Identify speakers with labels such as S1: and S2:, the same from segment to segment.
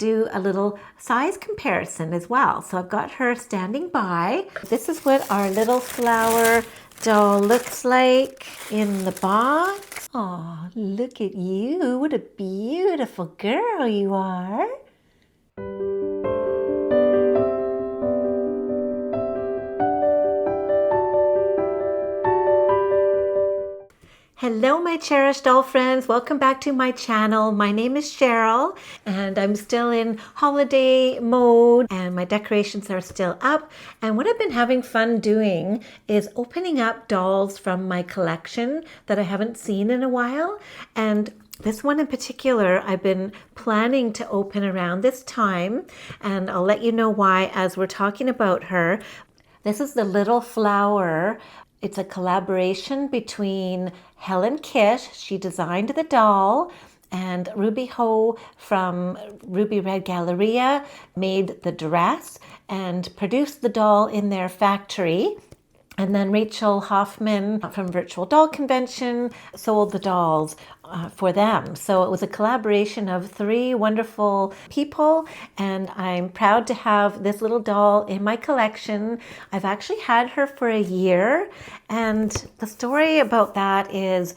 S1: do a little size comparison as well. So I've got her standing by. This is what our little flower doll looks like in the box. Oh, look at you. What a beautiful girl you are. Hello, my cherished doll friends. Welcome back to my channel. My name is Cheryl, and I'm still in holiday mode, and my decorations are still up. And what I've been having fun doing is opening up dolls from my collection that I haven't seen in a while. And this one in particular, I've been planning to open around this time, and I'll let you know why as we're talking about her. This is the little flower. It's a collaboration between Helen Kish, she designed the doll, and Ruby Ho from Ruby Red Galleria made the dress and produced the doll in their factory. And then Rachel Hoffman from Virtual Doll Convention sold the dolls for them. So it was a collaboration of 3 wonderful people, and I'm proud to have this little doll in my collection. I've actually had her for a year, and the story about that is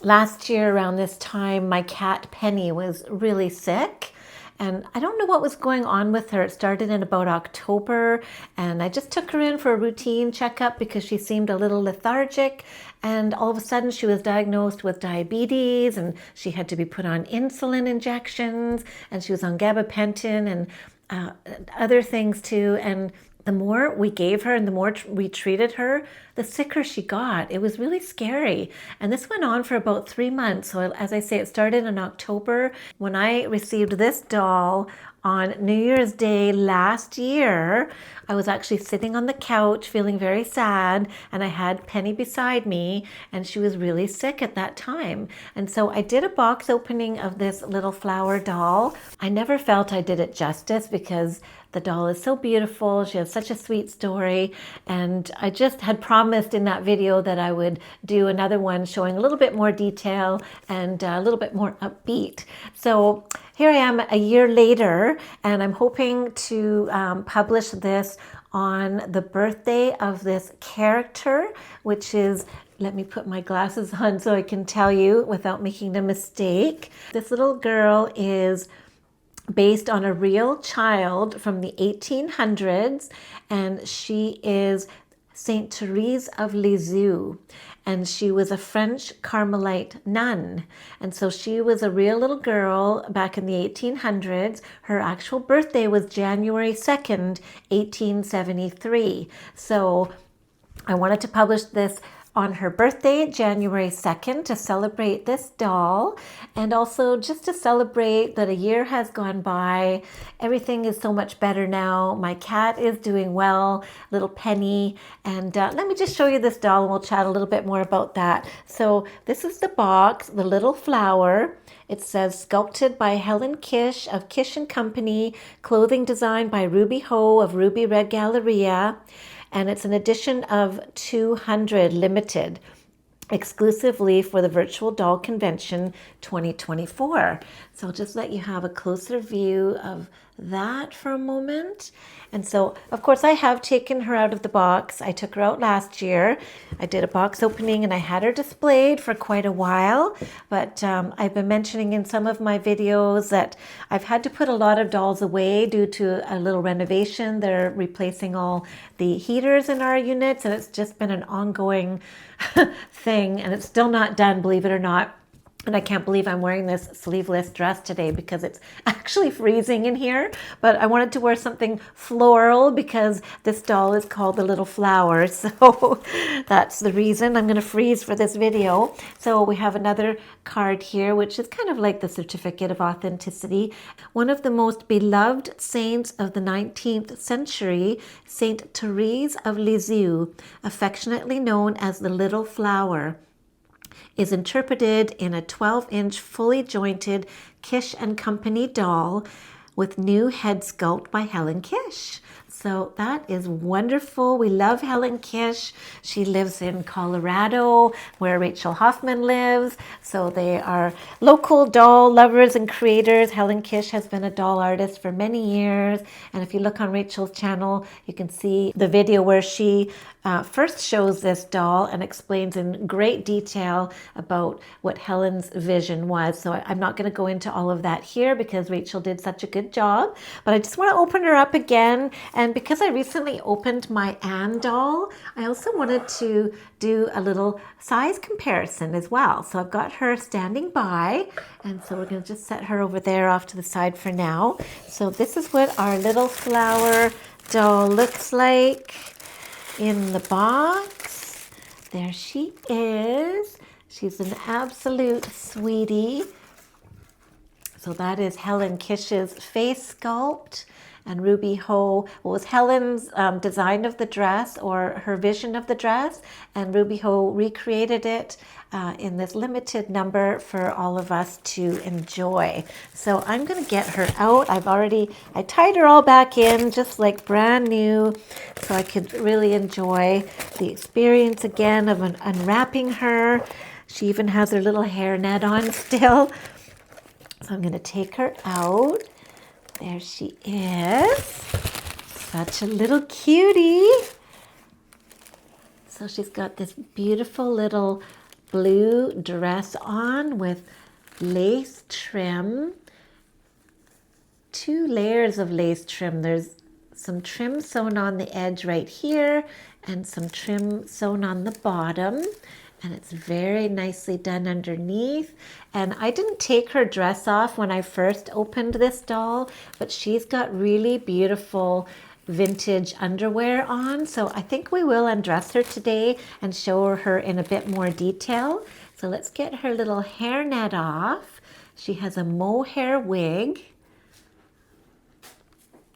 S1: last year around this time, my cat Penny was really sick. And I don't know what was going on with her. It started in about October, and I just took her in for a routine checkup because she seemed a little lethargic. And all of a sudden she was diagnosed with diabetes, and she had to be put on insulin injections, and she was on gabapentin and other things too. And the more we gave her and the more we treated her, the sicker she got. It was really scary. And this went on for about 3 months. So as I say, it started in October. When I received this doll on New Year's Day last year, I was actually sitting on the couch feeling very sad, and I had Penny beside me, and she was really sick at that time. And so I did a box opening of this little flower doll. I never felt I did it justice because the doll is so beautiful. She has such a sweet story. And I just had promised in that video that I would do another one showing a little bit more detail and a little bit more upbeat. So here I am a year later, and I'm hoping to publish this on the birthday of this character, which is, let me put my glasses on so I can tell you without making a mistake. This little girl is based on a real child from the 1800s, and she is Saint Therese of Lisieux, and she was a French Carmelite nun. And so she was a real little girl back in the 1800s. Her actual birthday was January 2nd, 1873. So I wanted to publish this on her birthday, January 2nd, to celebrate this doll, and also just to celebrate that a year has gone by. Everything is so much better now. My cat is doing well, little Penny, and let me just show you this doll and we'll chat a little bit more about that. So this is the box, the little flower. It says sculpted by Helen Kish of Kish & Company, clothing designed by Ruby Ho of Ruby Red Galleria. And it's an edition of 200 limited, exclusively for the Virtual Doll Convention 2024. So I'll just let you have a closer view of that for a moment. And so, of course, I have taken her out of the box. I took her out last year. I did a box opening and I had her displayed for quite a while. But I've been mentioning in some of my videos that I've had to put a lot of dolls away due to a little renovation. They're replacing all the heaters in our units, and it's just been an ongoing thing, and it's still not done, believe it or not. And I can't believe I'm wearing this sleeveless dress today because it's actually freezing in here. But I wanted to wear something floral because this doll is called the Little Flower. So that's the reason I'm going to freeze for this video. So we have another card here, which is kind of like the certificate of authenticity. One of the most beloved saints of the 19th century, Saint Therese of Lisieux, affectionately known as the Little Flower, is interpreted in a 12-inch fully jointed Kish & Company doll with new head sculpt by Helen Kish. So that is wonderful. We love Helen Kish. She lives in Colorado, where Rachel Hoffman lives. So they are local doll lovers and creators. Helen Kish has been a doll artist for many years. And if you look on Rachel's channel, you can see the video where she first shows this doll and explains in great detail about what Helen's vision was. So I'm not going to go into all of that here because Rachel did such a good job, but I just want to open her up again. And because I recently opened my Anne doll, I also wanted to do a little size comparison as well. So I've got her standing by, and so we're going to just set her over there off to the side for now. So this is what our little flower doll looks like in the box. There she is. She's an absolute sweetie. So that is Helen Kish's face sculpt, and Ruby Ho was Helen's design of the dress, or her vision of the dress, and Ruby Ho recreated it in this limited number for all of us to enjoy. So I'm going to get her out. I tied her all back in just like brand new, so I could really enjoy the experience again of unwrapping her. She even has her little hairnet on still. So I'm going to take her out. There she is. Such a little cutie. So she's got this beautiful little blue dress on with lace trim. 2 layers of lace trim. There's some trim sewn on the edge right here and some trim sewn on the bottom. And it's very nicely done underneath. And I didn't take her dress off when I first opened this doll, but she's got really beautiful vintage underwear on. So I think we will undress her today and show her in a bit more detail. So let's get her little hairnet off. She has a mohair wig.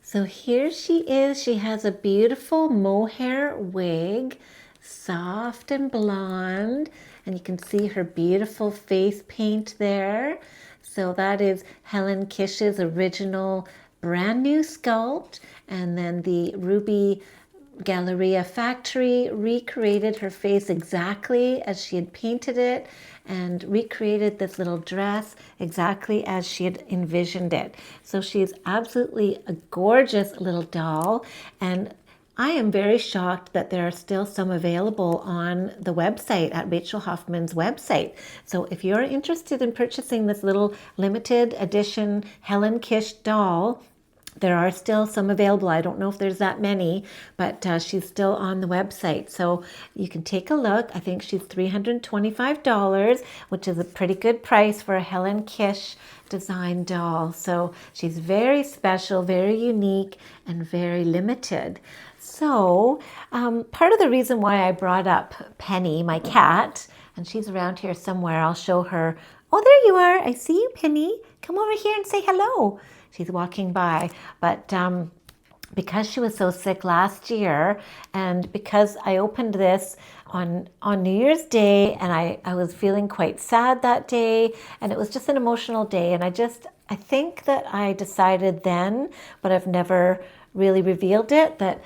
S1: So here she is. She has a beautiful mohair wig, soft and blonde, and you can see her beautiful face paint there. So that is Helen Kish's original brand new sculpt, and then the Ruby Galleria factory recreated her face exactly as she had painted it and recreated this little dress exactly as she had envisioned it. So she's absolutely a gorgeous little doll, and I am very shocked that there are still some available on the website at Rachel Hoffman's website. So if you're interested in purchasing this little limited edition Helen Kish doll, there are still some available. I don't know if there's that many, but she's still on the website. So you can take a look. I think she's $325, which is a pretty good price for a Helen Kish design doll. So she's very special, very unique, and very limited. So part of the reason why I brought up Penny, my cat, and she's around here somewhere, I'll show her. Oh, there you are. I see you, Penny. Come over here and say hello. She's walking by, but because she was so sick last year, and because I opened this on New Year's Day, and I was feeling quite sad that day, and it was just an emotional day, and I think that I decided then, but I've never really revealed it, that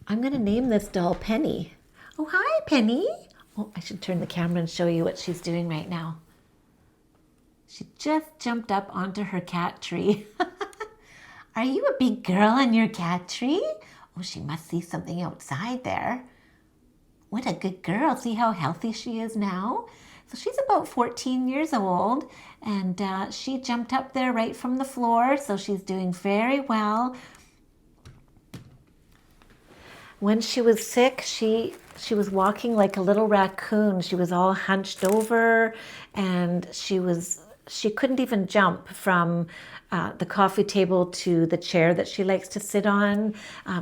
S1: I'm going to name this doll Penny. Oh, hi, Penny. Oh, I should turn the camera and show you what she's doing right now. She just jumped up onto her cat tree. Are you a big girl in your cat tree? Oh, she must see something outside there. What a good girl. See how healthy she is now? So she's about 14 years old, and she jumped up there right from the floor, so she's doing very well. When she was sick, she was walking like a little raccoon. She was all hunched over, and she couldn't even jump from the coffee table to the chair that she likes to sit on.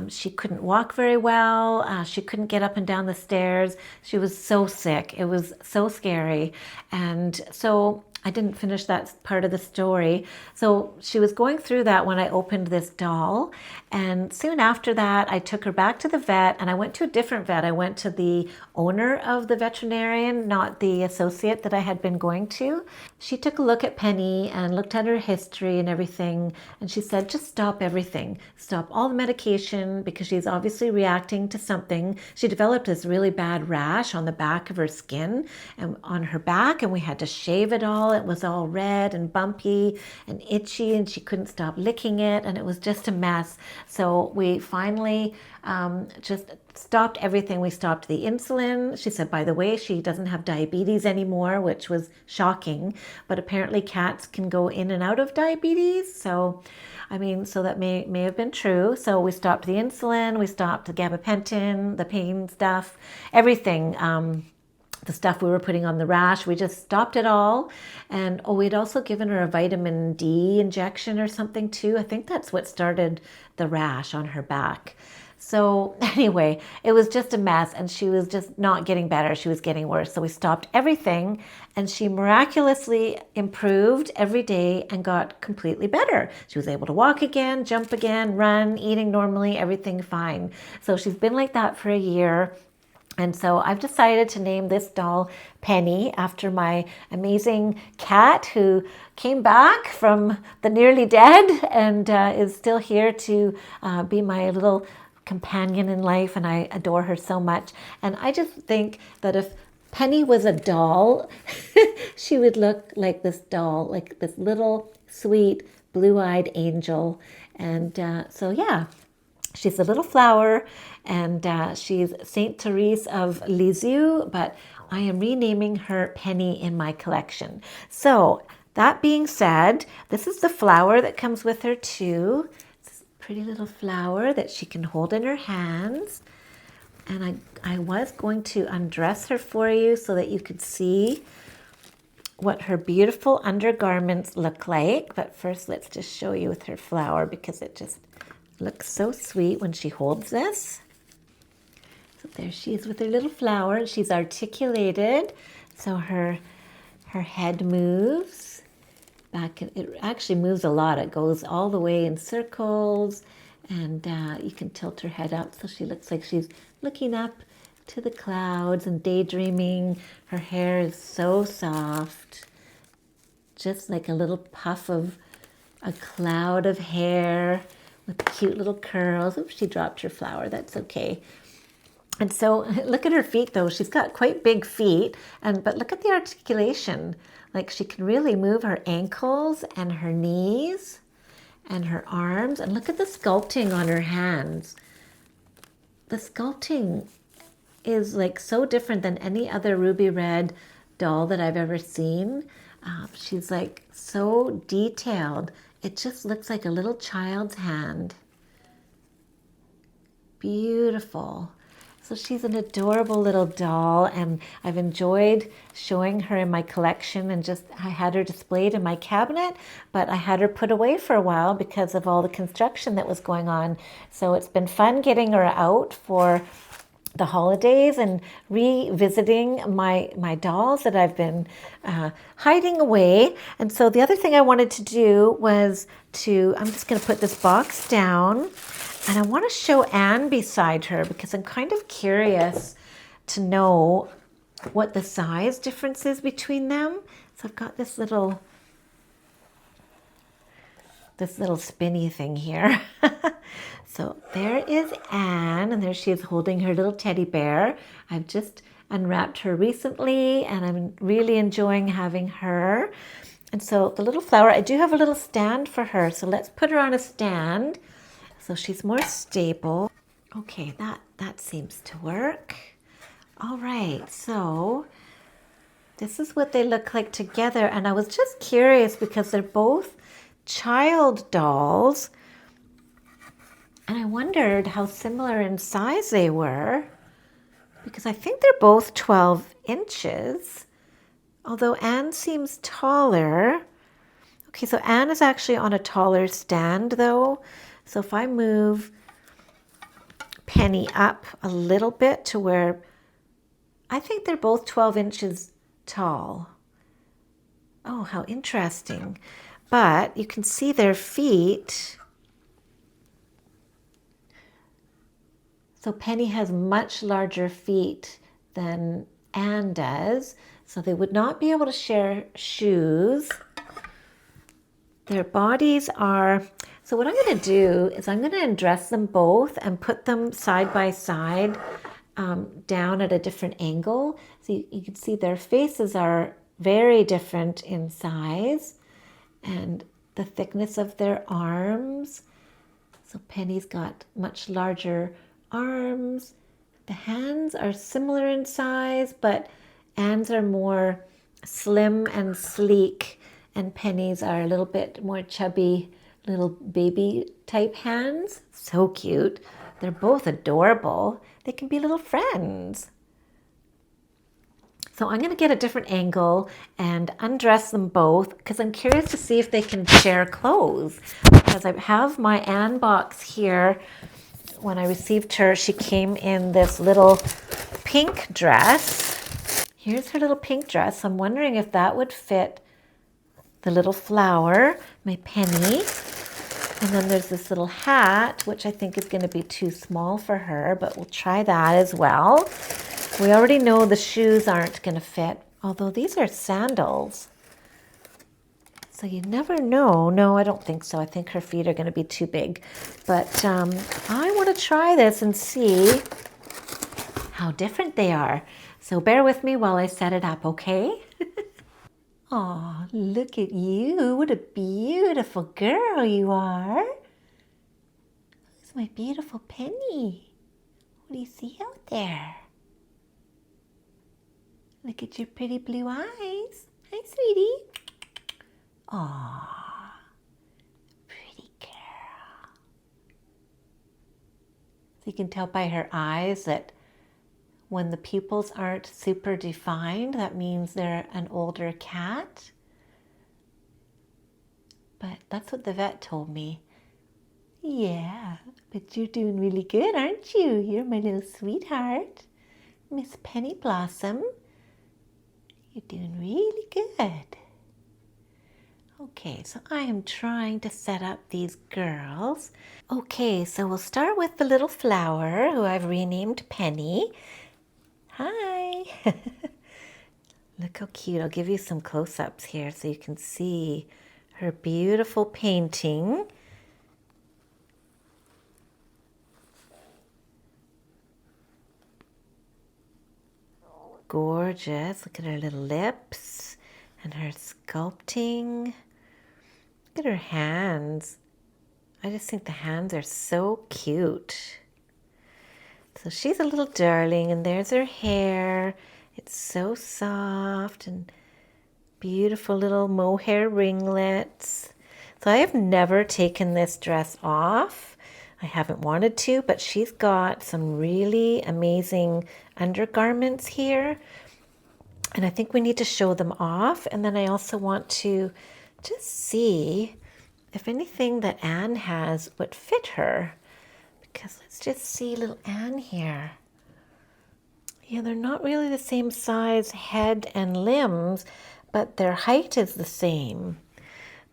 S1: She couldn't walk very well. She couldn't get up and down the stairs. She was so sick. It was so scary. And so I didn't finish that part of the story. So she was going through that when I opened this doll. And soon after that, I took her back to the vet, and I went to a different vet. I went to the owner of the veterinarian, not the associate that I had been going to. She took a look at Penny and looked at her history and everything. And she said, just stop everything. Stop all the medication because she's obviously reacting to something. She developed this really bad rash on the back of her skin and on her back, and we had to shave it all. It was all red and bumpy and itchy, and she couldn't stop licking it, and it was just a mess. So we finally just stopped everything. We stopped the insulin. She said, by the way, she doesn't have diabetes anymore, which was shocking, but apparently cats can go in and out of diabetes. So so that may have been true. So we stopped the insulin, we stopped the gabapentin, the pain stuff, everything. The stuff we were putting on the rash, we just stopped it all. And we'd also given her a vitamin D injection or something too. I think that's what started the rash on her back. So anyway, it was just a mess, and she was just not getting better. She was getting worse. So we stopped everything, and she miraculously improved every day and got completely better. She was able to walk again, jump again, run, eating normally, everything fine. So she's been like that for a year. And so I've decided to name this doll Penny after my amazing cat who came back from the nearly dead and is still here to be my little companion in life, and I adore her so much. And I just think that if Penny was a doll, she would look like this doll, like this little sweet blue-eyed angel. And so yeah, she's a little flower, and she's Saint Therese of Lisieux, but I am renaming her Penny in my collection. So that being said, this is the flower that comes with her too. It's a pretty little flower that she can hold in her hands. And I was going to undress her for you so that you could see what her beautiful undergarments look like. But first, let's just show you with her flower, because it just looks so sweet when she holds this. So there she is with her little flower. She's articulated, so her head moves back. It actually moves a lot. It goes all the way in circles, and you can tilt her head up so she looks like she's looking up to the clouds and daydreaming. Her hair is so soft, just like a little puff of a cloud of hair with cute little curls. Oops, she dropped her flower. That's okay. And so look at her feet though. She's got quite big feet, but look at the articulation. Like she can really move her ankles and her knees and her arms. And look at the sculpting on her hands. The sculpting is like so different than any other ruby red doll that I've ever seen. She's like so detailed. It just looks like a little child's hand. Beautiful. So she's an adorable little doll, and I've enjoyed showing her in my collection, and I had her displayed in my cabinet, but I had her put away for a while because of all the construction that was going on. So it's been fun getting her out for the holidays and revisiting my dolls that I've been hiding away. And so the other thing I wanted to do was I'm just going to put this box down, and I want to show Anne beside her because I'm kind of curious to know what the size difference is between them. So I've got this little spinny thing here. So there is Anne, and there she is holding her little teddy bear. I've just unwrapped her recently, and I'm really enjoying having her. And so the little flower, I do have a little stand for her. So let's put her on a stand so she's more stable. Okay, that seems to work. All right, so this is what they look like together. And I was just curious because they're both child dolls, and I wondered how similar in size they were, because I think they're both 12 inches, although Anne seems taller. Okay, so Anne is actually on a taller stand though. So if I move Penny up a little bit to where I think they're both 12 inches tall. Oh, how interesting. But you can see their feet. So Penny has much larger feet than Anne does. So they would not be able to share shoes. Their bodies are, so what I'm going to do is I'm going to undress them both and put them side by side down at a different angle. So you can see their faces are very different in size and the thickness of their arms. So Penny's got much larger arms. The hands are similar in size, but Anne's are more slim and sleek, and Penny's are a little bit more chubby, little baby type hands. So cute. They're both adorable. They can be little friends. So I'm going to get a different angle and undress them both because I'm curious to see if they can share clothes. Because I have my Anne box here. When I received her, she came in this little pink dress. Here's her little pink dress. I'm wondering if that would fit the little flower, my Penny. And then there's this little hat, which I think is going to be too small for her, but we'll try that as well. We already know the shoes aren't going to fit, although these are sandals. So you never know. No, I don't think so. I think her feet are going to be too big. But I want to try this and see how different they are. So bear with me while I set it up, okay? Aw, look at you. What a beautiful girl you are. Who's my beautiful Penny? What do you see out there? Look at your pretty blue eyes. Hi, sweetie. Aw, pretty girl. So you can tell by her eyes that when the pupils aren't super defined, that means they're an older cat. But that's what the vet told me. Yeah, but you're doing really good, aren't you? You're my little sweetheart. Miss Penny Blossom. You're doing really good. Okay, so I am trying to set up these girls. Okay, so we'll start with the little flower who I've renamed Penny. Hi. Look how cute. I'll give you some close-ups here so you can see her beautiful painting. Gorgeous. Look at her little lips and her sculpting. Look at her hands. I just think the hands are so cute. So she's a little darling, and there's her hair. It's so soft and beautiful little mohair ringlets. So I have never taken this dress off. I haven't wanted to, but she's got some really amazing undergarments here. And I think we need to show them off. And then I also want to just see if anything that Anne has would fit her. Because let's just see little Anne here. Yeah, they're not really the same size head and limbs, but their height is the same.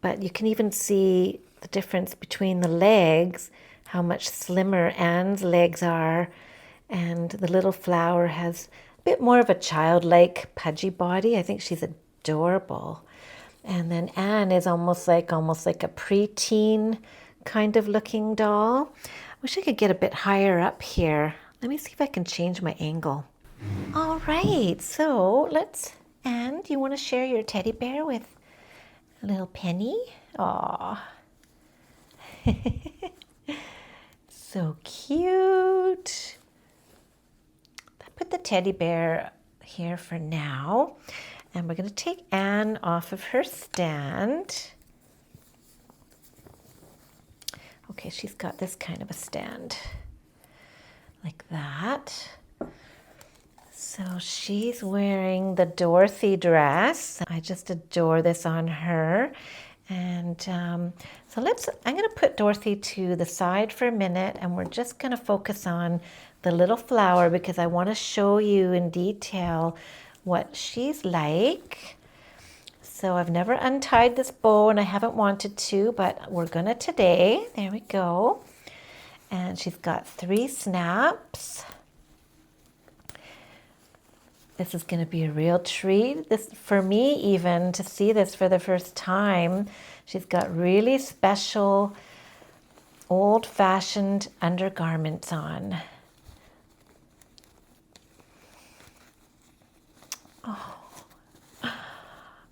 S1: But you can even see the difference between the legs, how much slimmer Anne's legs are, and the little flower has a bit more of a childlike pudgy body. I think she's adorable. And then Anne is almost like a preteen kind of looking doll. Wish I could get a bit higher up here. Let me see if I can change my angle. All right, so Anne, do you want to share your teddy bear with little Penny? Aw. So cute. I put the teddy bear here for now. And we're going to take Anne off of her stand. Okay, she's got this kind of a stand, like that. So she's wearing the Dorothy dress. I just adore this on her. And so I'm going to put Dorothy to the side for a minute, and we're just going to focus on the little flower because I want to show you in detail what she's like. So I've never untied this bow and I haven't wanted to, but we're gonna today. There we go. And she's got 3 snaps. This is gonna be a real treat. This, for me even, to see this for the first time. She's got really special, old-fashioned undergarments on. Oh,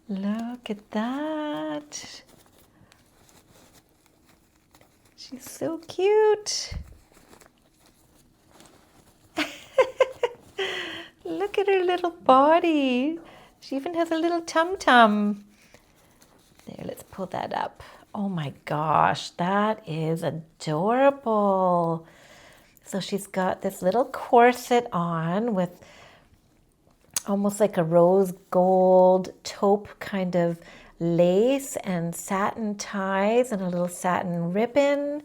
S1: look at that. She's so cute. Look at her little body. She even has a little tum-tum. There, let's pull that up. Oh my gosh, that is adorable. So she's got this little corset on with almost like a rose gold taupe kind of lace and satin ties and a little satin ribbon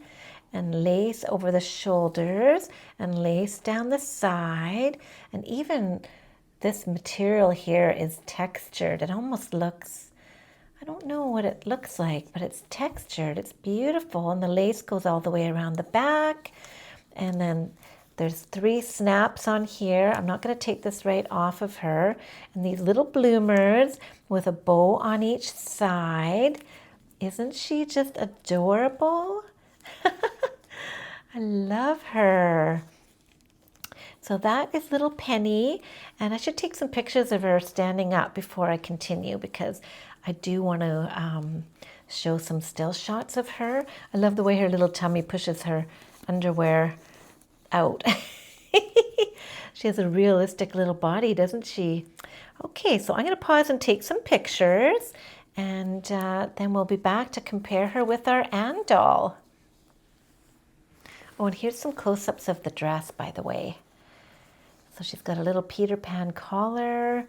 S1: and lace over the shoulders and lace down the side. And even this material here is textured. It almost looks, I don't know what it looks like, but it's textured. It's beautiful. And the lace goes all the way around the back. And then there's 3 snaps on here. I'm not going to take this right off of her. And these little bloomers with a bow on each side. Isn't she just adorable? I love her. So that is little Penny. And I should take some pictures of her standing up before I continue because I do want to show some still shots of her. I love the way her little tummy pushes her underwear out. She has a realistic little body, doesn't she? Okay, so I'm going to pause and take some pictures, and then we'll be back to compare her with our Anne doll. Oh, and here's some close-ups of the dress, by the way. So she's got a little Peter Pan collar,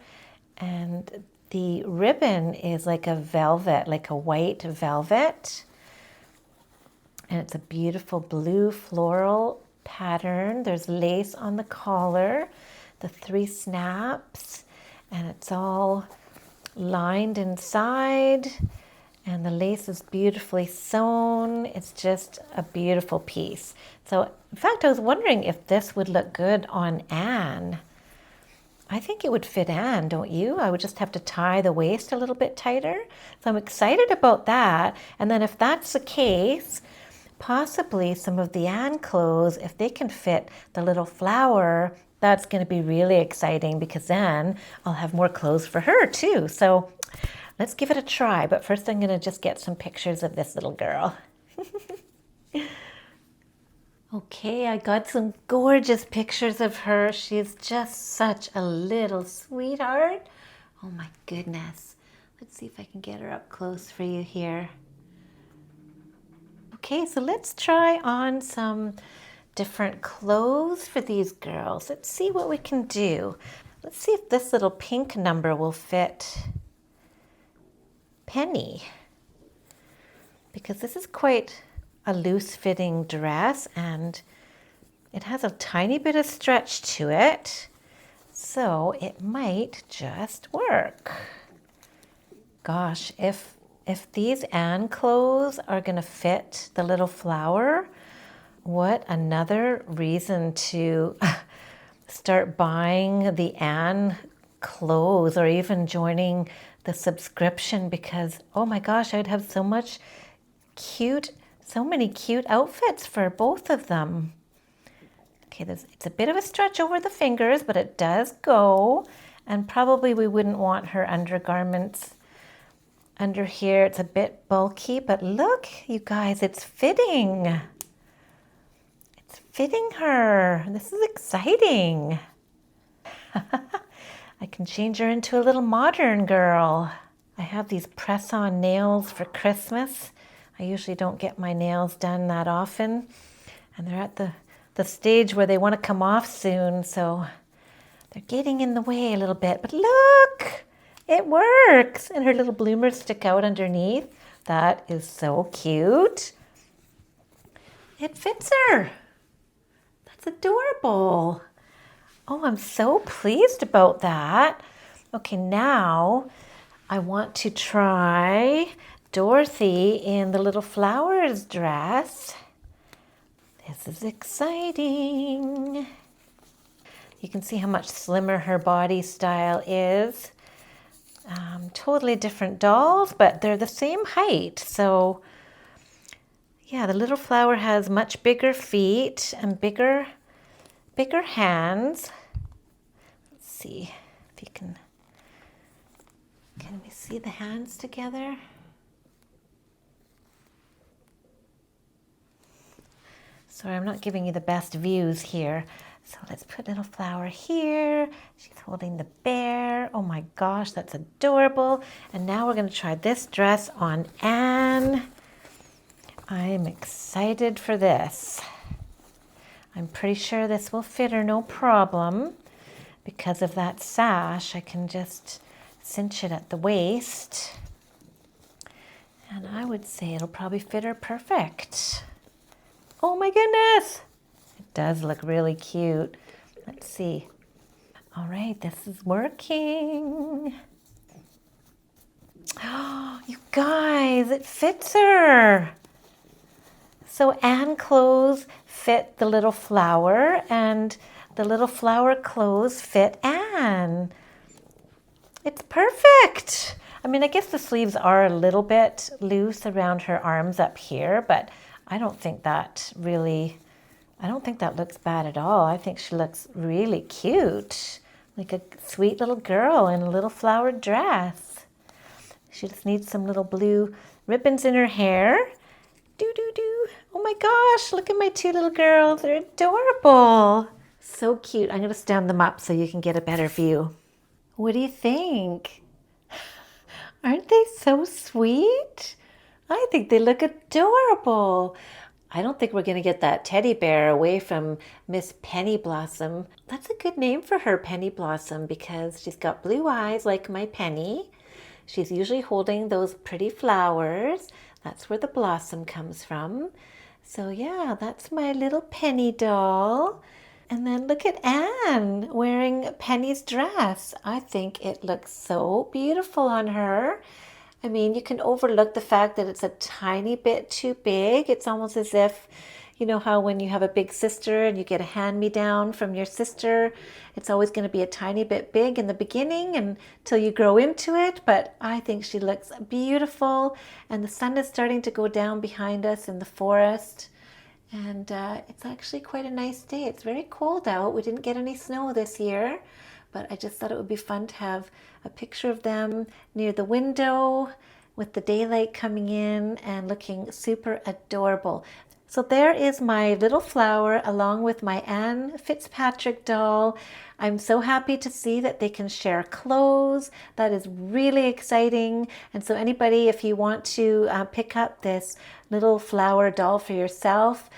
S1: and the ribbon is like a velvet, like a white velvet. And it's a beautiful blue floral pattern. There's lace on the collar, the 3 snaps, and it's all lined inside. And the lace is beautifully sewn. It's just a beautiful piece. So, in fact, I was wondering if this would look good on Anne. I think it would fit Anne, don't you? I would just have to tie the waist a little bit tighter. So I'm excited about that. And then if that's the case, possibly some of the Anne clothes, if they can fit the little flower, that's going to be really exciting because then I'll have more clothes for her too. So let's give it a try. But first I'm going to just get some pictures of this little girl. Okay, I got some gorgeous pictures of her. She's just such a little sweetheart. Oh my goodness. Let's see if I can get her up close for you here. Okay, so let's try on some different clothes for these girls. Let's see what we can do. Let's see if this little pink number will fit Penny, because this is quite a loose-fitting dress and it has a tiny bit of stretch to it, so it might just work. Gosh, if these Anne clothes are going to fit the little flower, what another reason to start buying the Anne clothes or even joining the subscription, because oh my gosh, I'd have so many cute outfits for both of them. Okay, it's a bit of a stretch over the fingers, but it does go, and probably we wouldn't want her undergarments under here. It's a bit bulky, but look, you guys, it's fitting. It's fitting her. This is exciting. I can change her into a little modern girl. I have these press-on nails for Christmas. I usually don't get my nails done that often, and they're at the stage where they want to come off soon, so they're getting in the way a little bit. But look, it works, and her little bloomers stick out underneath. That is so cute. It fits her. That's adorable. Oh, I'm so pleased about that. Okay, now I want to try Dorothy in the little flowers dress. This is exciting. You can see how much slimmer her body style is. Totally different dolls, but they're the same height. So yeah, the little flower has much bigger feet and bigger hands. Let's see if you can we see the hands together? Sorry, I'm not giving you the best views here. So let's put little flower here. She's holding the bear. Oh my gosh, that's adorable. And now we're going to try this dress on Anne. I'm excited for this. I'm pretty sure this will fit her no problem. Because of that sash, I can just cinch it at the waist. And I would say it'll probably fit her perfect. Oh my goodness! It does look really cute. Let's see. All right, this is working. Oh, you guys, it fits her. So Anne clothes fit the little flower, and the little flower clothes fit Anne. It's perfect. I mean, I guess the sleeves are a little bit loose around her arms up here, but I don't think that looks bad at all. I think she looks really cute, like a sweet little girl in a little flowered dress. She just needs some little blue ribbons in her hair. Do. Oh my gosh, look at my two little girls. They're adorable. So cute. I'm going to stand them up so you can get a better view. What do you think? Aren't they so sweet? I think they look adorable. I don't think we're going to get that teddy bear away from Miss Penny Blossom. That's a good name for her, Penny Blossom, because she's got blue eyes like my Penny. She's usually holding those pretty flowers. That's where the blossom comes from. So yeah, that's my little Penny doll. And then look at Anne wearing Penny's dress. I think it looks so beautiful on her. I mean, you can overlook the fact that it's a tiny bit too big. It's almost as if, you know how when you have a big sister and you get a hand-me-down from your sister, it's always going to be a tiny bit big in the beginning until you grow into it. But I think she looks beautiful, and the sun is starting to go down behind us in the forest. And it's actually quite a nice day. It's very cold out. We didn't get any snow this year, but I just thought it would be fun to have a picture of them near the window with the daylight coming in and looking super adorable. So there is my little flower along with my Anne Fitzpatrick doll. I'm so happy to see that they can share clothes. That is really exciting. And so anybody, if you want to pick up this little flower doll for yourself,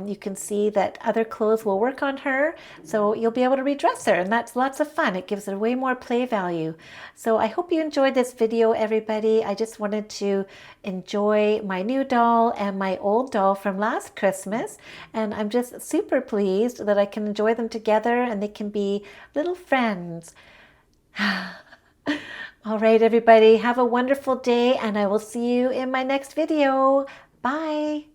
S1: you can see that other clothes will work on her. So you'll be able to redress her, and that's lots of fun. It gives her way more play value. So I hope you enjoyed this video, everybody. I just wanted to enjoy my new doll and my old doll from last Christmas. And I'm just super pleased that I can enjoy them together and they can be little friends. All right, everybody, have a wonderful day, and I will see you in my next video. Bye.